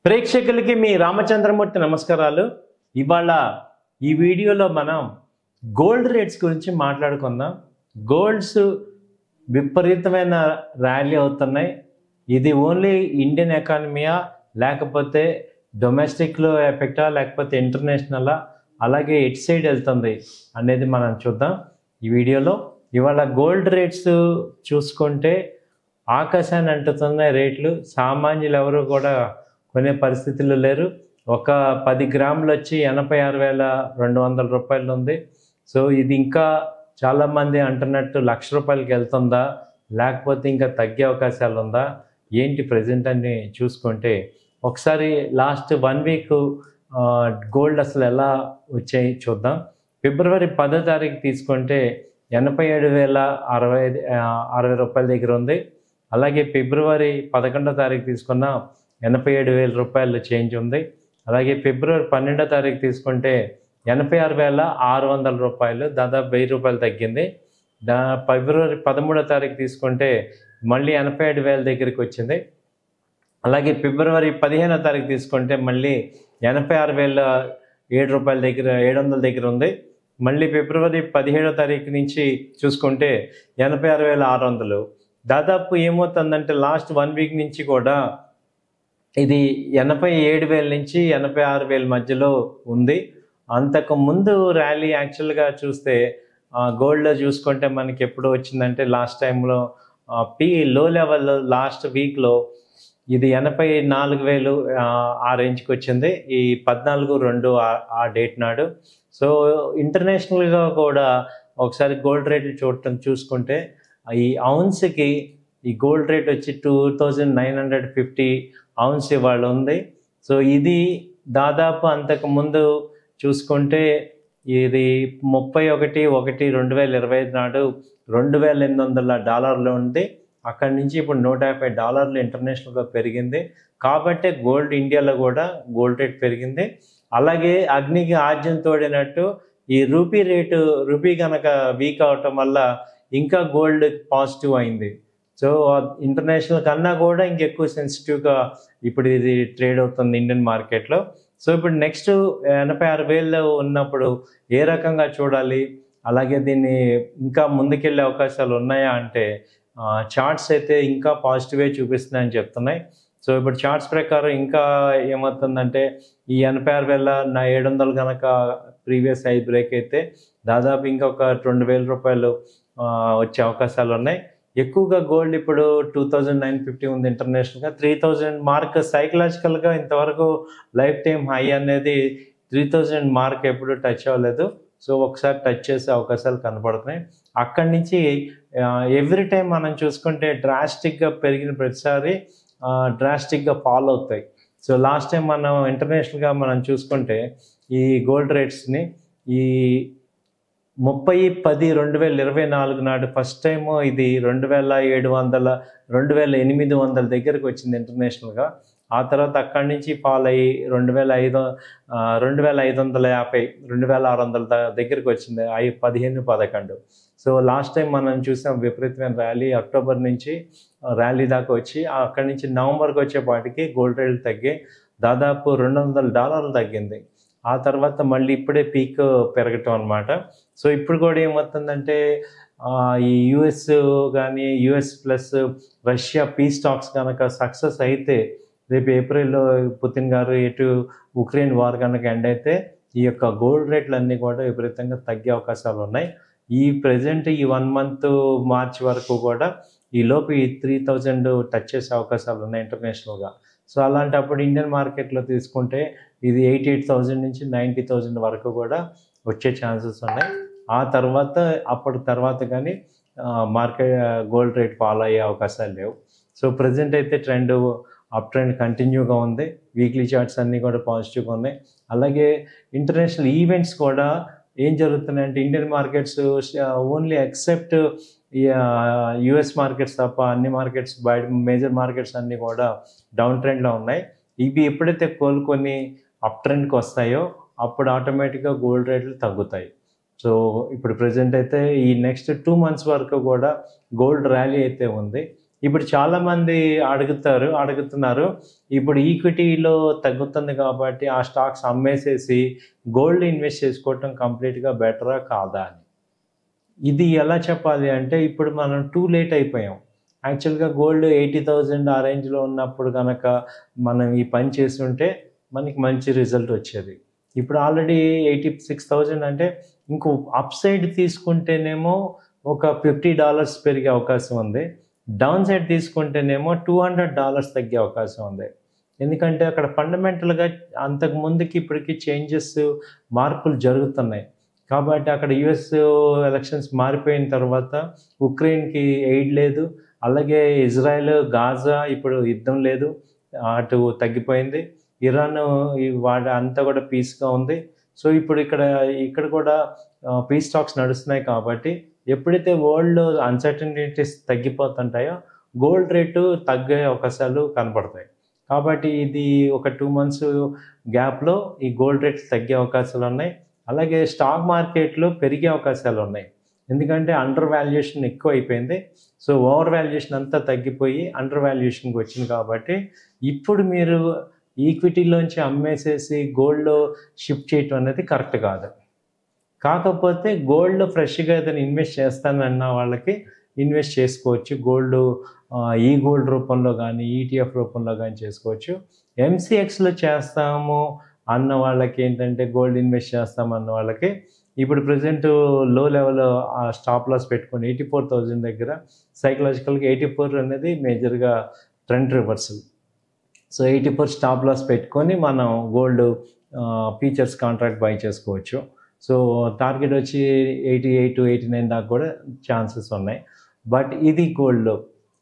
ప్రేక్షకులకి మీ రామచంద్రమూర్తి నమస్కారాలు. ఇవాళ ఈ వీడియోలో మనం గోల్డ్ రేట్స్ గురించి మాట్లాడుకుందాం. గోల్డ్స్ విపరీతమైన ర్యాలీ అవుతున్నాయి. ఇది ఓన్లీ ఇండియన్ ఎకానమీయా, లేకపోతే డొమెస్టిక్లో ఎఫెక్టా, లేకపోతే ఇంటర్నేషనలా, అలాగే ఎట్ సైడ్ వెళ్తుంది అనేది మనం చూద్దాం ఈ వీడియోలో. ఇవాళ గోల్డ్ రేట్స్ చూసుకుంటే ఆకాశాన్ని అంటుతున్నాయి రేట్లు. సామాన్యులు ఎవరు కూడా కొనే పరిస్థితుల్లో లేరు. ఒక 10 గ్రాములు వచ్చి 86,200 రూపాయలు ఉంది. సో ఇది ఇంకా చాలామంది అంటున్నట్టు ₹1,00,000 వెళ్తుందా, లేకపోతే ఇంకా తగ్గే అవకాశాలు ఉందా, ఏంటి ప్రజెంట్ అని చూసుకుంటే ఒకసారి లాస్ట్ 1 వీక్ గోల్డ్ అసలు ఎలా వచ్చాయి చూద్దాం. ఫిబ్రవరి 10వ తారీఖు తీసుకుంటే 87,060 రూపాయల దగ్గర ఉంది. అలాగే ఫిబ్రవరి 11వ తారీఖు తీసుకున్న 87,000 రూపాయలు చేంజ్ ఉంది. అలాగే ఫిబ్రవరి 12వ తారీఖు తీసుకుంటే 86,600 రూపాయలు, దాదాపు 1000 రూపాయలు తగ్గింది. ఫిబ్రవరి 13వ తారీఖు తీసుకుంటే మళ్ళీ 87,000 దగ్గరికి వచ్చింది. అలాగే ఫిబ్రవరి 15వ తారీఖు తీసుకుంటే మళ్ళీ 86,007 రూపాయల దగ్గర 700 దగ్గర ఉంది. మళ్ళీ ఫిబ్రవరి 17వ తారీఖు నుంచి చూసుకుంటే 86,600. దాదాపు ఏమవుతుందంటే లాస్ట్ 1 వీక్ నుంచి కూడా ఇది 87,000 నుంచి 86,000 మధ్యలో ఉంది. అంతకు ముందు ర్యాలీ యాక్చువల్గా చూస్తే గోల్డ్లో చూసుకుంటే మనకి ఎప్పుడు వచ్చిందంటే లాస్ట్ టైంలో లో లెవెల్ లాస్ట్ వీక్లో ఇది 84,000 ఆ రేంజ్కి వచ్చింది, ఈ 14/2 ఆ డేట్ నాడు. సో ఇంటర్నేషనల్గా కూడా ఒకసారి గోల్డ్ రేట్లు చూసుకుంటే ఈ ఔన్స్కి ఈ గోల్డ్ రేట్ వచ్చి 2,950 ఔన్స్ ఇవాళ ఉంది. సో ఇది దాదాపు అంతకుముందు చూసుకుంటే ఇది 31/1/2025 నాడు $2,800 ఉంది. అక్కడి నుంచి ఇప్పుడు $150 ఇంటర్నేషనల్గా పెరిగింది. కాబట్టి గోల్డ్ ఇండియాలో కూడా గోల్డ్ రేట్ పెరిగింది. అలాగే అగ్నికి ఆజ్యం తోడినట్టు ఈ రూపీ కనుక వీక్ అవటం వల్ల ఇంకా గోల్డ్ పాజిటివ్ అయింది. సో ఇంటర్నేషనల్ కన్నా కూడా ఇంకెక్కువ సెన్సిటివ్గా ఇప్పుడు ఇది ట్రేడ్ అవుతుంది ఇండియన్ మార్కెట్లో. సో ఇప్పుడు నెక్స్ట్ 86,000 ఉన్నప్పుడు ఏ రకంగా చూడాలి, అలాగే దీన్ని ఇంకా ముందుకెళ్ళే అవకాశాలు ఉన్నాయా అంటే చార్ట్స్ అయితే ఇంకా పాజిటివే చూపిస్తున్నాయని చెప్తున్నాయి. సో ఇప్పుడు చార్ట్స్ ప్రకారం ఇంకా ఏమవుతుందంటే ఈ 86,700 కనుక ప్రీవియస్ హై బ్రేక్ అయితే దాదాపు ఇంకొక 2,000 రూపాయలు వచ్చే అవకాశాలు ఉన్నాయి. ఎక్కువగా గోల్డ్ ఇప్పుడు 2,950 ఉంది ఇంటర్నేషనల్గా. 3,000 మార్క్ సైకలాజికల్గా ఇంతవరకు లైఫ్ టైం హై అనేది 3,000 మార్క్ ఎప్పుడు టచ్ అవ్వలేదు. సో ఒకసారి టచ్ చేసే అవకాశాలు కనపడుతున్నాయి. అక్కడి నుంచి ఎవ్రీ టైం మనం చూసుకుంటే డ్రాస్టిక్గా పెరిగిన ప్రతిసారి డ్రాస్టిక్గా ఫాల్ అవుతాయి. సో లాస్ట్ టైం మనం ఇంటర్నేషనల్గా మనం చూసుకుంటే ఈ గోల్డ్ రేట్స్ని ఈ 30/10/2024 నాడు ఫస్ట్ టైము ఇది 2,700 2,800 దగ్గరకు వచ్చింది ఇంటర్నేషనల్గా. ఆ తర్వాత అక్కడి నుంచి ఫాల్ అయ్యి 2,550 2,600 దగ్గరికి వచ్చింది 15-11. సో లాస్ట్ టైం మనం చూసాం విపరీతమైన ర్యాలీ. అక్టోబర్ నుంచి ర్యాలీ దాకా వచ్చి అక్కడి నుంచి నవంబర్కి వచ్చేపాటికి గోల్డ్ రేట్లు తగ్గి దాదాపు $200 తగ్గింది. ఆ తర్వాత మళ్ళీ ఇప్పుడే పీక్ పెరగటం అనమాట. సో ఇప్పుడు కూడా ఏమవుతుందంటే ఈ యుఎస్ కానీ US plus Russia piece talks కనుక సక్సెస్ అయితే రేపు ఏప్రిల్లో పుతిన్ గారు ఎటు ఉక్రెయిన్ వార్ కనుక ఎండ్ అయితే ఈ యొక్క గోల్డ్ రేట్లు అన్నీ కూడా విపరీతంగా తగ్గే అవకాశాలు ఉన్నాయి. ఈ ప్రజెంట్ ఈ 1 మంత్ మార్చ్ వరకు కూడా ఈ లోపు ఈ 3,000 టచ్ చేసే అవకాశాలు ఉన్నాయి ఇంటర్నేషనల్గా. సో అలాంటప్పుడు ఇండియన్ మార్కెట్లో తీసుకుంటే ఇది 88,000 నుంచి 90,000 వరకు కూడా వచ్చే ఛాన్సెస్ ఉన్నాయి. అప్పటి తర్వాత కానీ గోల్డ్ రేట్ ఫాలో అయ్యే అవకాశాలు లేవు. సో ప్రజెంట్ అయితే అప్ ట్రెండ్ కంటిన్యూగా ఉంది. వీక్లీ చార్ట్స్ అన్నీ కూడా పాజిటివ్గా ఉన్నాయి. అలాగే ఇంటర్నేషనల్ ఈవెంట్స్ కూడా ఏం జరుగుతున్నాయంటే Indian markets only except US markets తప్ప అన్ని మార్కెట్స్ మేజర్ మార్కెట్స్ అన్నీ కూడా డౌన్ ట్రెండ్లో ఉన్నాయి. ఇవి ఎప్పుడైతే కోలుకొని అప్ ట్రెండ్కి వస్తాయో అప్పుడు ఆటోమేటిక్గా గోల్డ్ రేట్లు తగ్గుతాయి. సో ఇప్పుడు ప్రజెంట్ అయితే ఈ నెక్స్ట్ 2 మంత్స్ వరకు కూడా గోల్డ్ ర్యాలీ అయితే ఉంది. ఇప్పుడు చాలామంది అడుగుతున్నారు ఇప్పుడు ఈక్విటీలో తగ్గుతుంది కాబట్టి ఆ స్టాక్స్ అమ్మేసేసి గోల్డ్ ఇన్వెస్ట్ చేసుకోవటం కంప్లీట్గా బెటరా కాదా అని. ఇది ఎలా చెప్పాలి అంటే ఇప్పుడు మనం టూ లేట్ అయిపోయాం. యాక్చువల్గా గోల్డ్ 80,000 ఆ రేంజ్లో ఉన్నప్పుడు కనుక మనం ఈ పని చేస్తుంటే మనకి మంచి రిజల్ట్ వచ్చేది. ఇప్పుడు ఆల్రెడీ 86,000 అంటే ఇంకో అప్ సైడ్ తీసుకుంటేనేమో ఒక $50 పెరిగే అవకాశం ఉంది. డౌన్ సైడ్ తీసుకుంటేనేమో $200 తగ్గే అవకాశం ఉంది. ఎందుకంటే అక్కడ ఫండమెంటల్గా అంతకు ముందుకి ఇప్పటికి మార్పులు జరుగుతున్నాయి. కాబట్టి అక్కడ యుఎస్ ఎలక్షన్స్ మారిపోయిన తర్వాత ఉక్రెయిన్కి ఎయిడ్ లేదు, అలాగే ఇజ్రాయెల్ గాజా ఇప్పుడు యుద్ధం లేదు, అటు తగ్గిపోయింది. ఇరాన్ అంతా కూడా పీస్గా ఉంది. సో ఇప్పుడు ఇక్కడ కూడా పీస్ టాక్స్ నడుస్తున్నాయి. కాబట్టి ఎప్పుడైతే వరల్డ్లో అన్సర్టనిటీస్ తగ్గిపోతుంటాయో గోల్డ్ రేటు తగ్గే అవకాశాలు కనపడతాయి. కాబట్టి ఇది ఒక 2 months గ్యాప్లో ఈ గోల్డ్ రేట్ తగ్గే అవకాశాలు ఉన్నాయి. అలాగే స్టాక్ మార్కెట్లో పెరిగే అవకాశాలు ఉన్నాయి. ఎందుకంటే అండర్ వాల్యుయేషన్ ఎక్కువ అయిపోయింది. సో ఓవర్ వాల్యుయేషన్ అంతా తగ్గిపోయి అండర్ వాల్యుయేషన్కి వచ్చింది. కాబట్టి ఇప్పుడు మీరు ఈక్విటీలోంచి అమ్మేసేసి గోల్డ్లో షిఫ్ట్ చేయటం అనేది కరెక్ట్ కాదు. కాకపోతే గోల్డ్ ఫ్రెష్గా ఏదైనా ఇన్వెస్ట్ చేస్తానన్న వాళ్ళకి ఇన్వెస్ట్ చేసుకోవచ్చు. ఈ గోల్డ్ రూపంలో కానీ ఈటీఎఫ్ రూపంలో కానీ చేసుకోవచ్చు. ఎంసీఎక్స్లో చేస్తాము అన్న వాళ్ళకి ఏంటంటే గోల్డ్ ఇన్వెస్ట్ చేస్తామన్న వాళ్ళకి ఇప్పుడు ప్రజెంట్ లో లెవెల్ స్టాప్ లాస్ పెట్టుకొని 84,000 దగ్గర సైకలాజికల్గా 84 అనేది మేజర్గా trend reversal. So 84 stop loss పెట్టుకొని మనం గోల్డ్ ఫ్యూచర్స్ కాంట్రాక్ట్ బై చేసుకోవచ్చు. సో టార్గెట్ వచ్చి 88, 89 దాకా కూడా ఛాన్సెస్ ఉన్నాయి. బట్ ఇది గోల్డ్.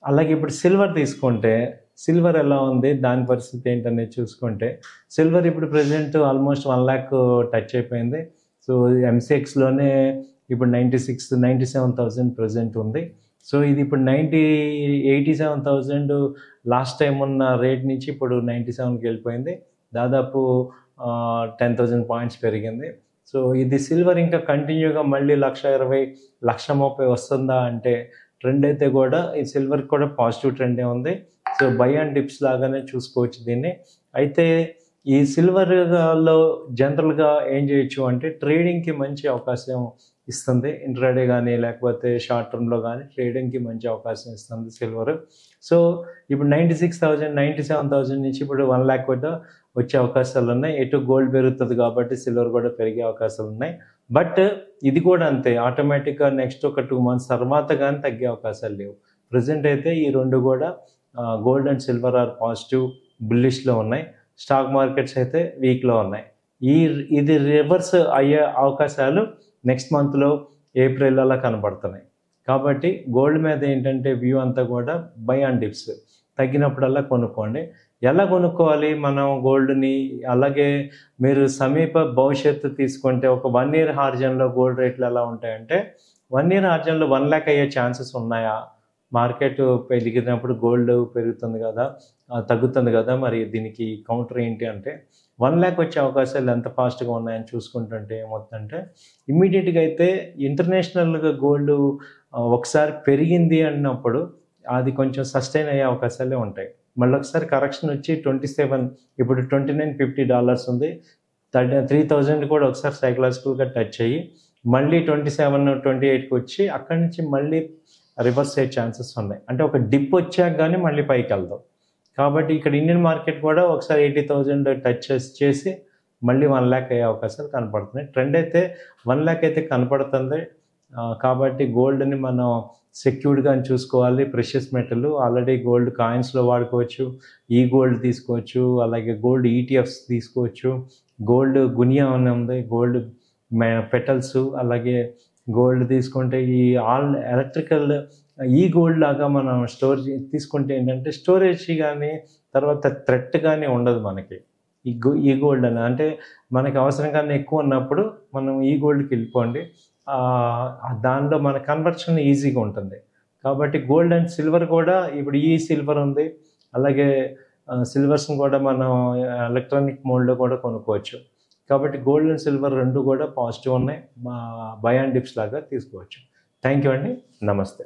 అలాగే ఇప్పుడు సిల్వర్ తీసుకుంటే సిల్వర్ ఎలా ఉంది, దాని పరిస్థితి ఏంటనేది చూసుకుంటే సిల్వర్ ఇప్పుడు ప్రజెంట్ ఆల్మోస్ట్ 1 lakh టచ్ అయిపోయింది. సో ఎంసీఎక్స్లోనే ఇప్పుడు 97,000 ప్రజెంట్ ఉంది. సో ఇది ఇప్పుడు 87,000 లాస్ట్ టైం ఉన్న రేట్ నుంచి ఇప్పుడు 97కి వెళ్ళిపోయింది. దాదాపు 10,000 పాయింట్స్ పెరిగింది. సో ఇది సిల్వర్ ఇంకా కంటిన్యూగా మళ్ళీ 1,20,000, 1,30,000 వస్తుందా అంటే ట్రెండ్ అయితే కూడా ఈ సిల్వర్కి కూడా పాజిటివ్ ట్రెండే ఉంది. సో బై అండ్ డిప్స్ లాగానే చూసుకోవచ్చు దీన్ని. అయితే ఈ సిల్వర్లో జనరల్గా ఏం చేయొచ్చు అంటే ట్రేడింగ్కి మంచి అవకాశం ఇస్తుంది. ఇంట్రాడే కానీ లేకపోతే షార్ట్ టర్మ్లో కానీ ట్రేడింగ్కి మంచి అవకాశం ఇస్తుంది సిల్వర్. సో ఇప్పుడు 96,000, 97,000 నుంచి ఇప్పుడు 1 lakh కూడా వచ్చే అవకాశాలు ఉన్నాయి. ఎటు గోల్డ్ పెరుగుతుంది కాబట్టి సిల్వర్ కూడా పెరిగే అవకాశాలు ఉన్నాయి. బట్ ఇది కూడా అంతే, ఆటోమేటిక్గా నెక్స్ట్ ఒక 2 months తర్వాత కానీ తగ్గే అవకాశాలు లేవు. ప్రజెంట్ అయితే ఈ రెండు కూడా gold and silver are positive బుల్లిష్లో ఉన్నాయి. స్టాక్ మార్కెట్స్ అయితే వీక్లో ఉన్నాయి. ఇది రివర్స్ అయ్యే అవకాశాలు నెక్స్ట్ మంత్లో ఏప్రిల్ అలా కనబడుతున్నాయి. కాబట్టి గోల్డ్ మీద ఏంటంటే వ్యూ అంతా కూడా బై అండ్ డిప్స్, తగ్గినప్పుడల్లా కొనుక్కోండి. ఎలా కొనుక్కోవాలి మనం గోల్డ్ని? అలాగే మీరు సమీప భవిష్యత్తు తీసుకుంటే ఒక 1 year హార్జన్లో గోల్డ్ రేట్లు ఎలా ఉంటాయంటే 1 year హార్జన్లో 1 lakh అయ్యే ఛాన్సెస్ ఉన్నాయా? మార్కెట్ పెరిగినప్పుడు గోల్డ్ పెరుగుతుంది కదా, తగ్గుతుంది కదా, మరి దీనికి కౌంటర్ ఏంటి అంటే 1 lakh వచ్చే అవకాశాలు ఎంత ఫాస్ట్గా ఉన్నాయని చూసుకుంటుంటే ఏమవుతుందంటే ఇమ్మీడియట్గా అయితే ఇంటర్నేషనల్గా గోల్డ్ ఒకసారి పెరిగింది అన్నప్పుడు అది కొంచెం సస్టైన్ అయ్యే అవకాశాలే ఉంటాయి. మళ్ళీ ఒకసారి కరెక్షన్ వచ్చి 27, ఇప్పుడు $29.50 ఉంది. 3,000 కూడా ఒకసారి సైకలాజికల్గా టచ్ అయ్యి మళ్ళీ 27, 28కి వచ్చి అక్కడి నుంచి మళ్ళీ రివర్స్ అయ్యే ఛాన్సెస్ ఉన్నాయి. అంటే ఒక డిప్ వచ్చాక కానీ మళ్ళీ పైకి వెళ్దాం. కాబట్టి ఇక్కడ ఇండియన్ మార్కెట్ కూడా ఒకసారి 80,000 టచ్ చేసి మళ్ళీ 1 lakh అయ్యే అవకాశాలు కనపడుతున్నాయి. ట్రెండ్ అయితే 1 lakh అయితే కనపడుతుంది. కాబట్టి గోల్డ్ని మనం సెక్యూర్డ్గా చూసుకోవాలి. ప్రెషియస్ మెటల్ ఆల్రెడీ గోల్డ్ కాయిన్స్లో వాడుకోవచ్చు, ఈ గోల్డ్ తీసుకోవచ్చు, అలాగే గోల్డ్ ఈటీఎఫ్స్ తీసుకోవచ్చు. గోల్డ్ గునియా అని ఉంది, గోల్డ్ పెటల్స్, అలాగే గోల్డ్ తీసుకుంటే ఈ ఎలక్ట్రికల్ ఈ గోల్డ్ లాగా మనం తీసుకుంటే ఏంటంటే స్టోరేజ్ కానీ తర్వాత థ్రెట్ కానీ ఉండదు మనకి. ఈ గోల్డ్ అని అంటే మనకి అవసరం కన్నా ఎక్కువ ఉన్నప్పుడు మనం ఈ గోల్డ్కి వెళ్ళిపోండి. దానిలో మన కన్వర్షన్ ఈజీగా ఉంటుంది. కాబట్టి గోల్డ్ అండ్ సిల్వర్ కూడా ఇప్పుడు ఈ సిల్వర్ ఉంది, అలాగే సిల్వర్స్ని కూడా మనం ఎలక్ట్రానిక్ మోడ్లో కూడా కొనుక్కోవచ్చు. కాబట్టి గోల్డ్ అండ్ సిల్వర్ రెండు కూడా పాజిటివ్ ఉన్నాయి. బై అండ్ డిప్స్ లాగా తీసుకోవచ్చు. థ్యాంక్ యూ అండి. నమస్తే.